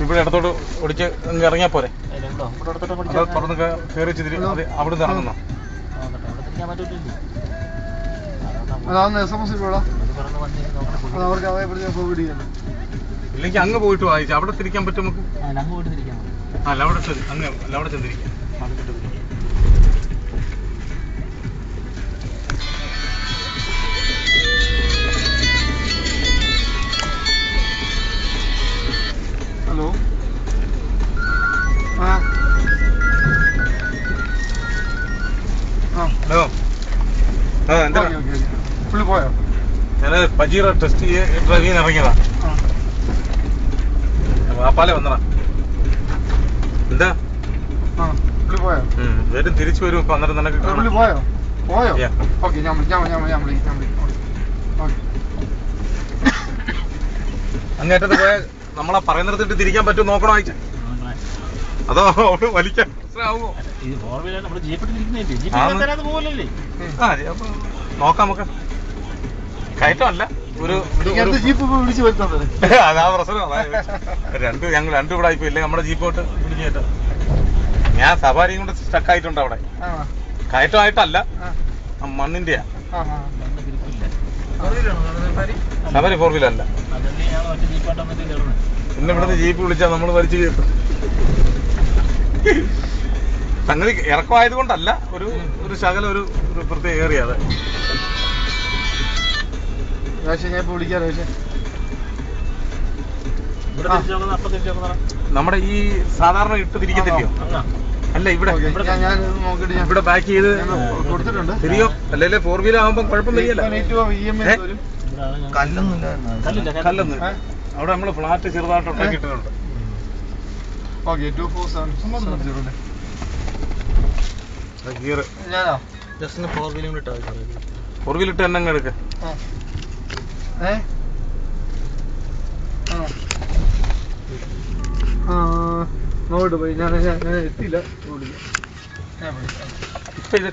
ഇവിടെ ഇടത്തോട്ട് ഓടിച്ച് ഇറങ്ങിയാൽ പോരെ? തുറന്ന് കയറി അവിടെ ഇറങ്ങുന്നോ? ഇല്ലെങ്കിൽ അങ്ങ് പോയിട്ട് വായിച്ചു അവിടെ തിരിക്കാൻ പറ്റും നമുക്ക്. അല്ല അവിടെ അങ്ങ് അല്ല അവിടെ ചെന്നിരിക്കാം. ഹലോ ഹലോ എന്താ പുള്ളി പോയോ? ഞാൻ പജീറ ടെസ്റ്റ് ഡ്രൈവ് ചെയ്യാൻ ഇറങ്ങിയതാ. വാപ്പാലെ വന്നടാ. എന്താ പുള്ളി പോയോ? വരും തിരിച്ചു വരും. ഇപ്പൊ അന്നേരം നിനക്ക് പുള്ളി പോയോ? പോയോ? ഓക്കെ ഞാൻ വിളിക്കാം. അങ്ങേറ്റത്ത് പോയ നമ്മളെ പറയുന്നിടത്തിട്ട് തിരിക്കാൻ പറ്റുമോ നോക്കണോ അയച്ച? അതോ വലിക്കാൻ പ്രശ്നമാവോ? നോക്കാം നമുക്ക്. കയറ്റമല്ല ഒരു അതാ പ്രശ്നം. ഞങ്ങൾ രണ്ടും ഇവിടെ ആയിപ്പോ ഇല്ലേ നമ്മുടെ ജീപ്പോട്ട് പിടിച്ചു കയറ്റാം. ഞാൻ സവാരിയും കൊണ്ട് സ്റ്റക്കായിട്ടുണ്ട് അവിടെ. കയറ്റമായിട്ടല്ല, മണ്ണിന്റെയാ. സവാരി 4 വീലല്ല. പിന്നെ ഇവിടുന്ന് ജീപ്പ് വിളിച്ചാ നമ്മൾ വലിച്ചു കയറ്റും. സംഗതി ഇറക്കമായത് കൊണ്ടല്ല, ഒരു ശകലം ഒരു പ്രത്യേക ഏറിയ. അതെ ഞാൻ വിളിക്കാം. നമ്മുടെ ഈ സാധാരണ ഇട്ട് തിരിക്കത്തില്ലയോ? അല്ല ഇവിടെ ഇവിടെ ബാക്ക് ചെയ്ത് കൊടുത്തിട്ടുണ്ട്. ശരിയോ? അല്ലേ 4 വീലർ ആകുമ്പോ കുഴപ്പമൊന്നുമില്ല. കല്ലൊന്നും അവിടെ നമ്മള് ഫ്ലാറ്റ് ചെറുതായിട്ട് ഉണ്ടാക്കിയിട്ടുണ്ട്. ഗിയർ 4 വീലർ ഇട്ട് തന്നെ അങ്ങ് എടുക്ക. നോട്ട് പോയി ഞാൻ എത്തിയില്ല. ഇപ്പൊ ഇത്